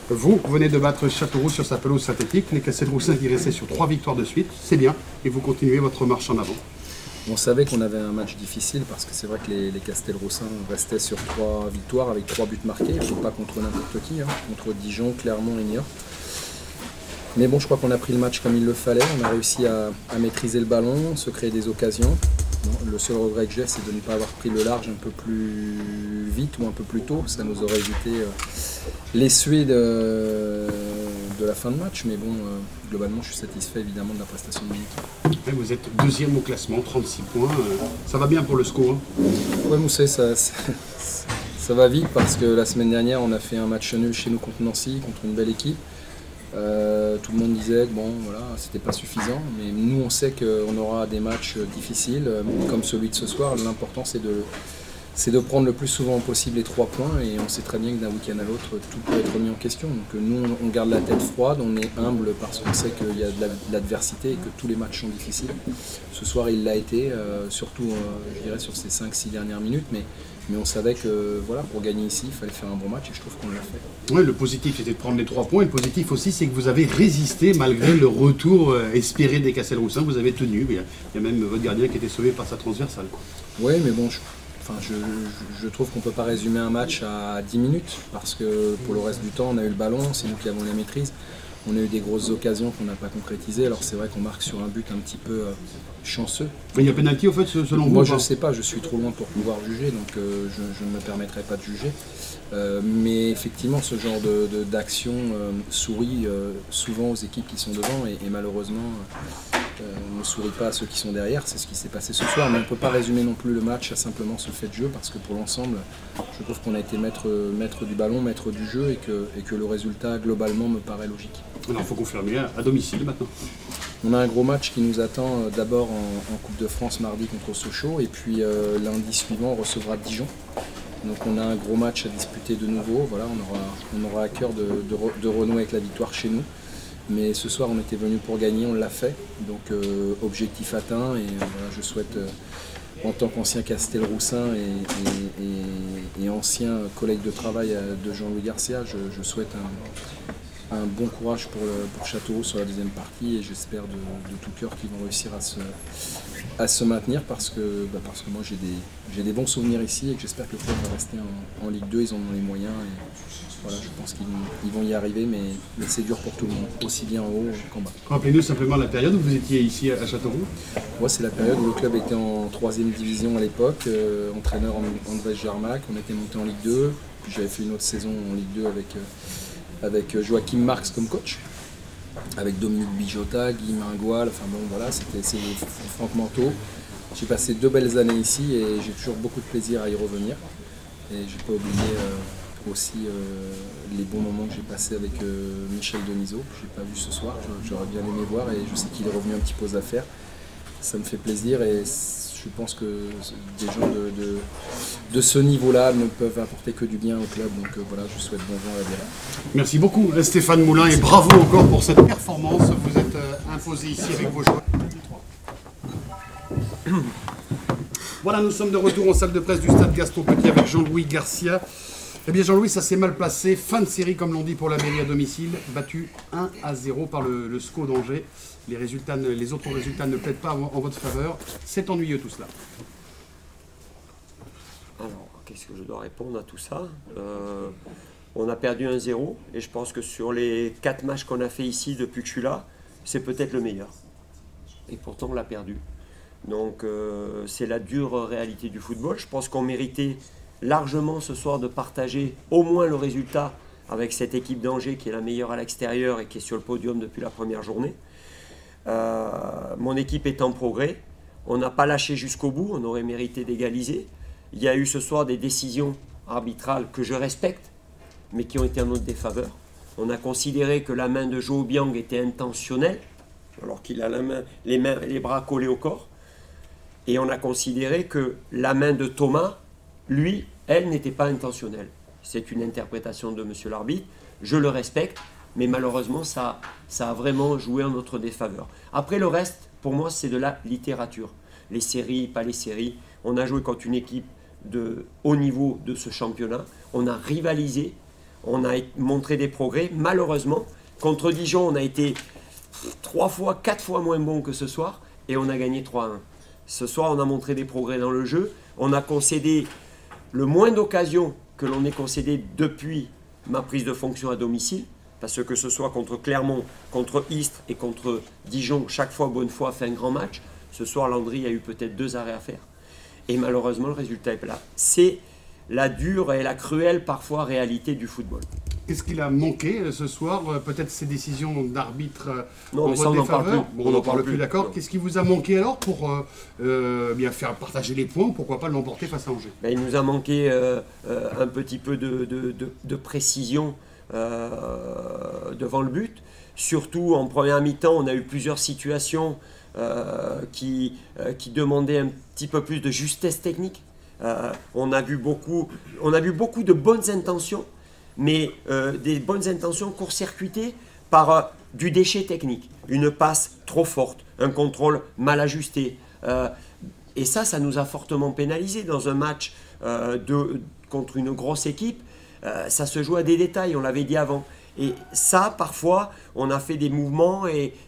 Vous venez de battre Châteauroux sur sa pelouse synthétique, les Castelroussins qui restaient sur 3 victoires de suite, c'est bien, et vous continuez votre marche en avant. On savait qu'on avait un match difficile parce que c'est vrai que les Castelroussins restaient sur 3 victoires avec 3 buts marqués, il ne faut pas contre n'importe qui, hein, contre Dijon, Clermont et Niort. Mais bon, je crois qu'on a pris le match comme il le fallait, on a réussi à maîtriser le ballon, se créer des occasions. Bon, le seul regret que j'ai, c'est de ne pas avoir pris le large un peu plus vite ou un peu plus tôt, ça nous aurait évité les suées de la fin de match, mais bon, globalement, je suis satisfait évidemment de la prestation de l'équipe. Vous êtes deuxième au classement, 36 points, ça va bien pour le SCO, hein? Ouais, Moussé, ça va vite parce que la semaine dernière, on a fait un match nul chez nous contre Nancy, contre une belle équipe. Tout le monde disait que bon, voilà, c'était pas suffisant, mais nous on sait qu'on aura des matchs difficiles comme celui de ce soir. L'important c'est de prendre le plus souvent possible les 3 points, et on sait très bien que d'un week-end à l'autre tout peut être remis en question. Donc nous on garde la tête froide, on est humble parce qu'on sait qu'il y a de l'adversité et que tous les matchs sont difficiles. Ce soir il l'a été, surtout je dirais sur ces 5-6 dernières minutes, mais on savait que voilà, pour gagner ici, il fallait faire un bon match et je trouve qu'on l'a fait. Oui, le positif c'était de prendre les 3 points, et le positif aussi c'est que vous avez résisté malgré le retour espéré des Castelroussins, vous avez tenu, il y a même votre gardien qui était sauvé par sa transversale. Oui, mais bon, je trouve qu'on ne peut pas résumer un match à 10 minutes parce que pour le reste du temps, on a eu le ballon, c'est nous qui avons la maîtrise. On a eu des grosses occasions qu'on n'a pas concrétisées, alors c'est vrai qu'on marque sur un but un petit peu chanceux. Mais il y a pénalty au fait selon vous? Moi je ne sais pas, je suis trop loin pour pouvoir juger, donc je ne me permettrai pas de juger. Mais effectivement ce genre d'action sourit souvent aux équipes qui sont devant et malheureusement ne sourit pas à ceux qui sont derrière. C'est ce qui s'est passé ce soir, mais on ne peut pas résumer non plus le match à simplement ce fait de jeu parce que pour l'ensemble je trouve qu'on a été maître du ballon, maître du jeu et que le résultat globalement me paraît logique. Alors il faut confirmer à domicile maintenant. On a un gros match qui nous attend d'abord en Coupe de France mardi contre Sochaux et puis lundi suivant on recevra Dijon. Donc on a un gros match à disputer de nouveau, voilà, on aura à cœur de renouer avec la victoire chez nous. Mais ce soir on était venu pour gagner, on l'a fait, donc objectif atteint et voilà, je souhaite en tant qu'ancien Castelroussin et ancien collègue de travail de Jean-Louis Garcia, je souhaite un bon courage pour Châteauroux sur la deuxième partie et j'espère de tout cœur qu'ils vont réussir à se maintenir parce que moi j'ai des bons souvenirs ici et que j'espère que le club va rester en Ligue 2, ils en ont les moyens et voilà, je pense qu'ils vont y arriver mais c'est dur pour tout le monde, aussi bien en haut qu'en bas. Rappelez-nous simplement la période où vous étiez ici à Châteauroux. Moi c'est la période où le club était en 3e division à l'époque, entraîneur André Jarmac, on était monté en Ligue 2, puis j'avais fait une autre saison en Ligue 2 avec Joachim Marx comme coach, avec Dominique Bijota, Guy Mingoal, enfin bon voilà, c'est Franck Manteau. J'ai passé 2 belles années ici et j'ai toujours beaucoup de plaisir à y revenir. Et j'ai pas oublié aussi les bons moments que j'ai passés avec Michel Denisot, que j'ai pas vu ce soir, j'aurais bien aimé voir et je sais qu'il est revenu un petit peu aux affaires. Ça me fait plaisir et je pense que des gens de ce niveau-là ne peuvent apporter que du bien au club. Donc voilà, je souhaite bon vent à la Vera. Merci beaucoup Stéphane Moulin et bravo encore pour cette performance. Vous êtes imposé ici avec vos joueurs. Voilà, nous sommes de retour en salle de presse du stade Gaston Petit avec Jean-Louis Garcia. Eh bien Jean-Louis, ça s'est mal passé. Fin de série comme l'on dit pour la mairie à domicile, battu 1-0 par le SCO d'Angers. Les autres résultats ne plaident pas en votre faveur. C'est ennuyeux tout cela. Alors, qu'est-ce que je dois répondre à tout ça? On a perdu 1-0 et je pense que sur les 4 matchs qu'on a fait ici depuis que je suis là, c'est peut-être le meilleur. Et pourtant on l'a perdu. Donc c'est la dure réalité du football. Je pense qu'on méritait largement ce soir de partager au moins le résultat avec cette équipe d'Angers qui est la meilleure à l'extérieur et qui est sur le podium depuis la première journée. Mon équipe est en progrès. On n'a pas lâché jusqu'au bout, on aurait mérité d'égaliser. Il y a eu ce soir des décisions arbitrales que je respecte, mais qui ont été en notre défaveur. On a considéré que la main de Joe Biang était intentionnelle, alors qu'il a les bras collés au corps. Et on a considéré que la main de Thomas, lui, elle n'était pas intentionnelle. C'est une interprétation de monsieur l'arbitre, je le respecte, mais malheureusement ça a vraiment joué en notre défaveur. Après le reste, pour moi c'est de la littérature. Les séries, pas les séries, on a joué contre une équipe de haut niveau de ce championnat, on a rivalisé, on a montré des progrès. Malheureusement, contre Dijon, on a été 3 fois, 4 fois moins bon que ce soir et on a gagné 3-1. Ce soir, on a montré des progrès dans le jeu. On a concédé le moins d'occasions que l'on ait concédé depuis ma prise de fonction à domicile. Parce que ce soit contre Clermont, contre Istres et contre Dijon, chaque fois, bonne foi, fait un grand match. Ce soir, Landry a eu peut-être 2 arrêts à faire. Et malheureusement, le résultat est là. C'est la dure et la cruelle, parfois, réalité du football. Qu'est-ce qu'il a manqué ce soir? Peut-être ces décisions d'arbitre en votre défaveur. On n'en parle plus, d'accord. Qu'est-ce qui vous a manqué alors pour bien faire partager les points? Pourquoi pas l'emporter face à Angers? Il nous a manqué un petit peu de précision devant le but. Surtout en première mi-temps, on a eu plusieurs situations qui demandaient un petit peu plus de justesse technique. On a vu beaucoup de bonnes intentions, mais des bonnes intentions court-circuitées par du déchet technique. Une passe trop forte, un contrôle mal ajusté. Et ça nous a fortement pénalisé dans un match contre une grosse équipe. Ça se joue à des détails, on l'avait dit avant. Et ça, parfois, on a fait des mouvements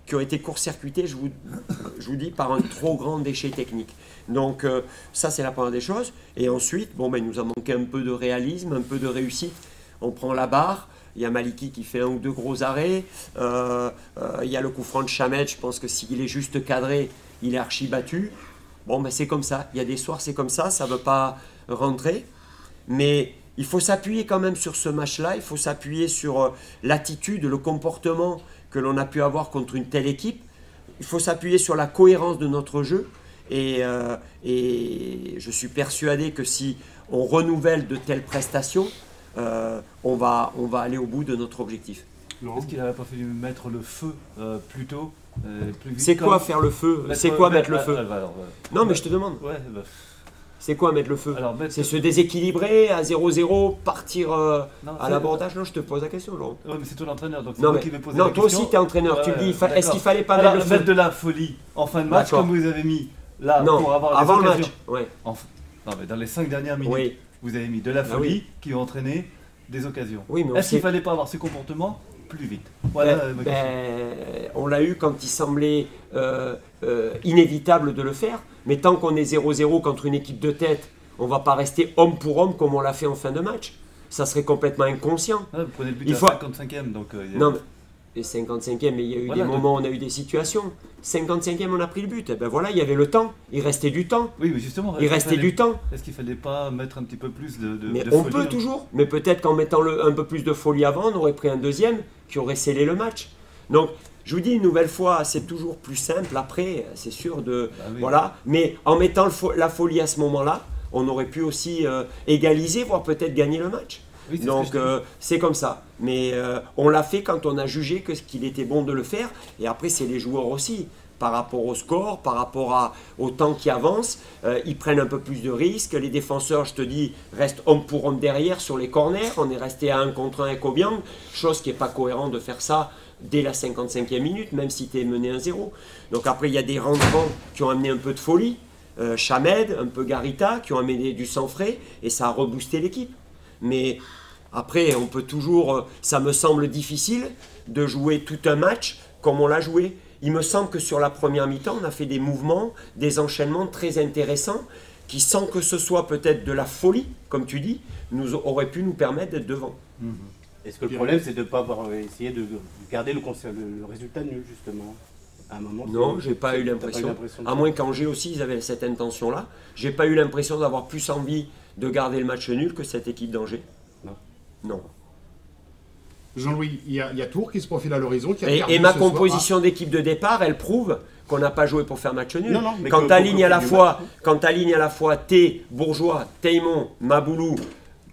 qui ont été court-circuités, je vous dis, par un trop grand déchet technique. Donc ça, c'est la première des choses. Et ensuite, il nous a manqué un peu de réalisme, un peu de réussite. On prend la barre, il y a Maliki qui fait 1 ou 2 gros arrêts. Il y a le coup franc de Chamed, je pense que s'il est juste cadré, il est archi battu. C'est comme ça. Il y a des soirs, c'est comme ça ne veut pas rentrer. Mais il faut s'appuyer quand même sur ce match-là, il faut s'appuyer sur l'attitude, le comportement que l'on a pu avoir contre une telle équipe. Il faut s'appuyer sur la cohérence de notre jeu. Et je suis persuadé que si on renouvelle de telles prestations, on va aller au bout de notre objectif. Est-ce qu'il n'aurait pas fallu mettre le feu plus tôt, plus vite? C'est quoi faire le feu? C'est quoi mettre le feu? Non, mais je te demande. Ouais, c'est quoi mettre le feu? C'est se déséquilibrer à 0-0, partir à l'abordage? Non, je te pose la question, Laurent. Oui, mais c'est toi l'entraîneur, donc c'est moi qui vais poser la question. Non, toi aussi, tu es entraîneur. Tu me dis, est-ce qu'il fallait pas mettre le feu? Mettre de la folie en fin de match, comme vous avez mis là, pour avoir des avant occasions. Le match, ouais. Non, mais dans les 5 dernières minutes, vous avez mis de la folie qui va entraîner des occasions. Oui, est-ce qu'il ne fallait pas avoir ce comportement plus vite? Voilà, on l'a eu quand il semblait inévitable de le faire, mais tant qu'on est 0-0 contre une équipe de tête, on ne va pas rester homme pour homme comme on l'a fait en fin de match. Ça serait complètement inconscient. Vous prenez le but à 55e. Donc, non, mais 55e, mais il y a eu des moments où on a eu des situations. 55e, on a pris le but. Et ben voilà, il y avait le temps. Il restait du temps. Oui, mais justement. Il restait du temps. Est-ce qu'il ne fallait pas mettre un petit peu plus de mais folie? On peut toujours. Mais peut-être qu'en mettant un peu plus de folie avant, on aurait pris un deuxième qui aurait scellé le match. Donc, je vous dis une nouvelle fois, c'est toujours plus simple après, c'est sûr de... Voilà. Mais en mettant la folie à ce moment-là, on aurait pu aussi égaliser, voire peut-être gagner le match. Oui, donc c'est comme ça. Mais on l'a fait quand on a jugé qu'il était bon de le faire. Et après, c'est les joueurs aussi. Par rapport au score, par rapport au temps qui avance, ils prennent un peu plus de risques. Les défenseurs, je te dis, restent homme pour homme derrière sur les corners. On est resté à 1 contre 1 avec Obiang, chose qui n'est pas cohérent de faire ça dès la 55e minute, même si tu es mené 1-0. Donc après, il y a des rentrants qui ont amené un peu de folie. Chamed, un peu Garita, qui ont amené du sang frais, et ça a reboosté l'équipe. Mais après, on peut toujours... ça me semble difficile de jouer tout un match comme on l'a joué. Il me semble que sur la première mi-temps, on a fait des mouvements, des enchaînements très intéressants qui, sans que ce soit peut-être de la folie, comme tu dis, auraient pu nous permettre d'être devant. Est-ce que le problème, c'est de ne pas avoir essayé de garder le résultat nul, justement, à un moment? Non, j'ai pas eu l'impression. À moins qu'Angers aussi, ils avaient cette intention-là. J'ai pas eu l'impression d'avoir plus envie de garder le match nul que cette équipe d'Angers. Non. Jean-Louis, il y a Tours qui se profile à l'horizon. Et ma composition d'équipe de départ, elle prouve qu'on n'a pas joué pour faire match nul. Quand tu alignes à la fois T, Bourgeois, Teimon, Maboulou,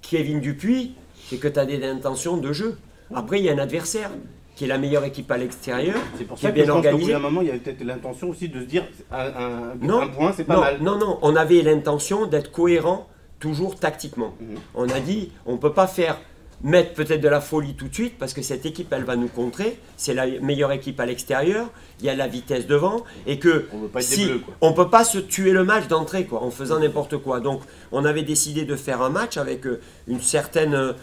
Kevin Dupuis, c'est que tu as des intentions de jeu. Après, il y a un adversaire qui est la meilleure équipe à l'extérieur, qui est bien organisée. À un moment, il y avait peut-être l'intention aussi de se dire un point, c'est pas mal. Non, on avait l'intention d'être cohérent toujours tactiquement. On a dit, on ne peut pas faire mettre peut-être de la folie tout de suite, parce que cette équipe, elle va nous contrer. C'est la meilleure équipe à l'extérieur. Il y a la vitesse devant. Et que On veut pas être des bleus, quoi. on ne peut pas se tuer le match d'entrée, quoi, en faisant n'importe quoi. Donc, on avait décidé de faire un match avec une certaine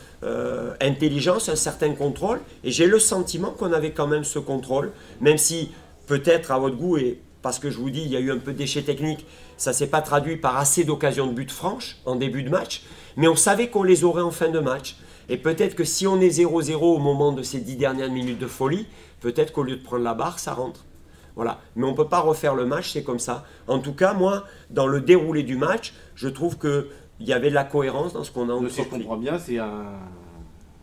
intelligence, un certain contrôle. Et j'ai le sentiment qu'on avait quand même ce contrôle, même si peut-être à votre goût, et parce que je vous dis, il y a eu un peu d'échec technique, ça ne s'est pas traduit par assez d'occasions de but franches en début de match, mais on savait qu'on les aurait en fin de match. Et peut-être que si on est 0-0 au moment de ces 10 dernières minutes de folie, peut-être qu'au lieu de prendre la barre, ça rentre. Voilà. Mais on ne peut pas refaire le match, c'est comme ça. En tout cas, moi, dans le déroulé du match, je trouve qu'il y avait de la cohérence dans ce qu'on a Donc, si je entrepris. comprends bien, c'est un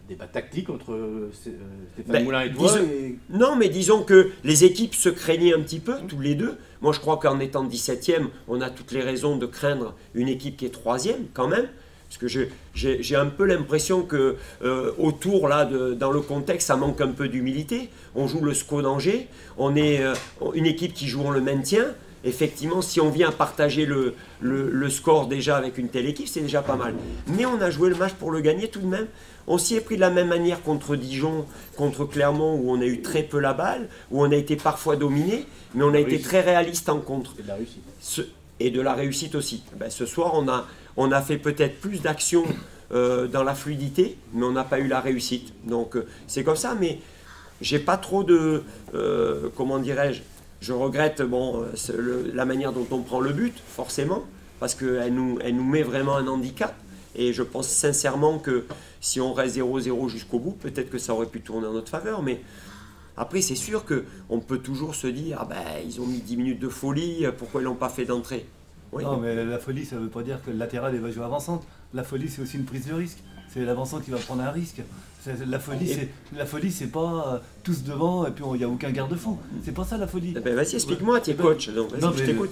débat tactique entre Stéphane Moulin et toi. Non, mais disons que les équipes se craignaient un petit peu, tous les deux. Moi, je crois qu'en étant 17e, on a toutes les raisons de craindre une équipe qui est 3e, quand même. Parce que j'ai un peu l'impression que autour, là, dans le contexte, ça manque un peu d'humilité. On joue le SCO d'Angers, on est une équipe qui joue le maintien. Effectivement, si on vient partager le score déjà avec une telle équipe, c'est déjà pas mal. Mais on a joué le match pour le gagner tout de même. On s'y est pris de la même manière contre Dijon, contre Clermont, où on a eu très peu la balle, où on a été parfois dominé, mais on a été très réaliste en contre. Et de la réussite. Et de la réussite aussi. Ben, ce soir, on a fait peut-être plus d'actions dans la fluidité, mais on n'a pas eu la réussite. Donc c'est comme ça, mais j'ai pas trop de... comment dirais-je, je regrette la manière dont on prend le but, forcément, parce qu'elle nous met vraiment un handicap. Et je pense sincèrement que si on reste 0-0 jusqu'au bout, peut-être que ça aurait pu tourner en notre faveur. Mais après, c'est sûr qu'on peut toujours se dire « Ah ben, ils ont mis 10 minutes de folie, pourquoi ils ne l'ont pas fait d'entrée ?» Oui. Non, mais la folie, ça ne veut pas dire que le latéral il va jouer avançante. La folie, c'est aussi une prise de risque. C'est l'avançant qui va prendre un risque. La folie, c'est pas tous devant et puis il n'y a aucun garde-fou. C'est pas ça la folie. Ben, vas-y, explique-moi, tu es coach, donc vas-y, je t'écoute.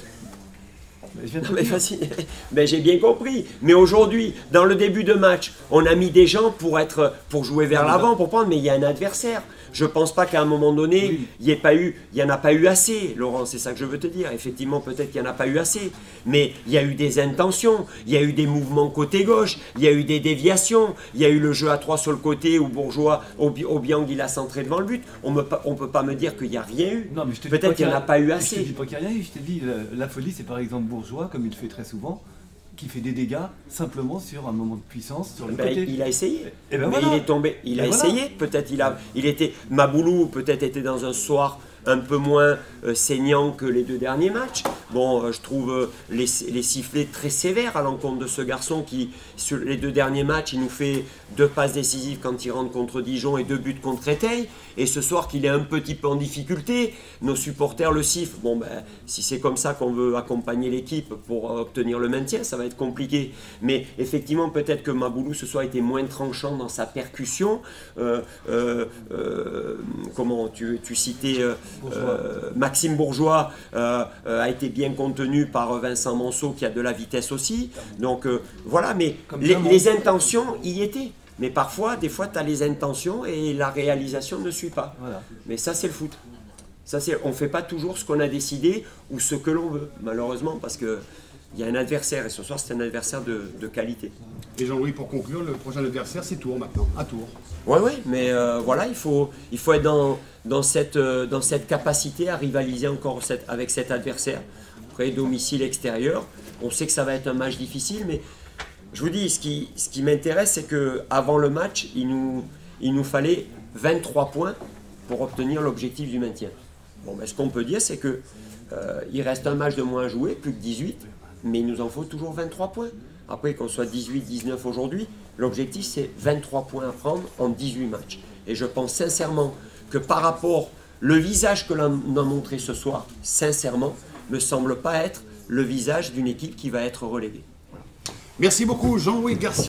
Ben, j'ai bien compris. Mais aujourd'hui, dans le début de match, on a mis des gens pour jouer vers l'avant, pour prendre, mais il y a un adversaire. Je ne pense pas qu'à un moment donné, il n'y en a pas eu assez, Laurent, c'est ça que je veux te dire. Effectivement, peut-être qu'il n'y en a pas eu assez. Mais il y a eu des intentions, il y a eu des mouvements côté gauche, il y a eu des déviations, il y a eu le jeu à 3 sur le côté où Bourgeois, Obiang, il a centré devant le but. On ne peut pas me dire qu'il n'y a rien eu. Peut-être qu'il n'y en a pas eu assez. Je ne te dis pas qu'il n'y a rien eu, je t'ai dit, la folie, c'est par exemple Bourgeois, comme il le fait très souvent, qui fait des dégâts simplement sur un moment de puissance sur le côté. Il a essayé, et ben mais voilà. il est tombé, il a essayé, peut-être Maboulou peut-être était dans un soir un peu moins saignant que les 2 derniers matchs. Bon, je trouve les sifflets très sévères à l'encontre de ce garçon qui, sur les 2 derniers matchs, il nous fait 2 passes décisives quand il rentre contre Dijon et 2 buts contre Créteil. Et ce soir qu'il est un petit peu en difficulté, nos supporters le sifflent. Bon, ben, si c'est comme ça qu'on veut accompagner l'équipe pour obtenir le maintien, ça va être compliqué. Mais effectivement, peut-être que Maboulou ce soir était moins tranchant dans sa percussion. Comment tu citais Maxime Bourgeois a été bien contenu par Vincent Monceau qui a de la vitesse aussi. Donc voilà, mais les intentions y étaient. Mais parfois, des fois, tu as les intentions et la réalisation ne suit pas. Voilà. Mais ça, c'est le foot. On ne fait pas toujours ce qu'on a décidé ou ce que l'on veut, malheureusement, parce qu'il y a un adversaire. Et ce soir, c'est un adversaire de qualité. Et Jean-Louis, pour conclure, le prochain adversaire, c'est Tours maintenant, à Tours. Oui, mais voilà, il faut être dans cette capacité à rivaliser encore avec cet adversaire. Après, domicile extérieur, on sait que ça va être un match difficile, mais je vous dis, ce qui m'intéresse, c'est qu'avant le match, il nous fallait 23 points pour obtenir l'objectif du maintien. Bon, ben, ce qu'on peut dire, c'est qu'il reste un match de moins à jouer, plus que 18, mais il nous en faut toujours 23 points. Après, qu'on soit 18, 19 aujourd'hui, l'objectif, c'est 23 points à prendre en 18 matchs. Et je pense sincèrement que par rapport, le visage que l'on a montré ce soir, sincèrement, ne semble pas être le visage d'une équipe qui va être reléguée. Merci beaucoup, Jean-Louis Garcia.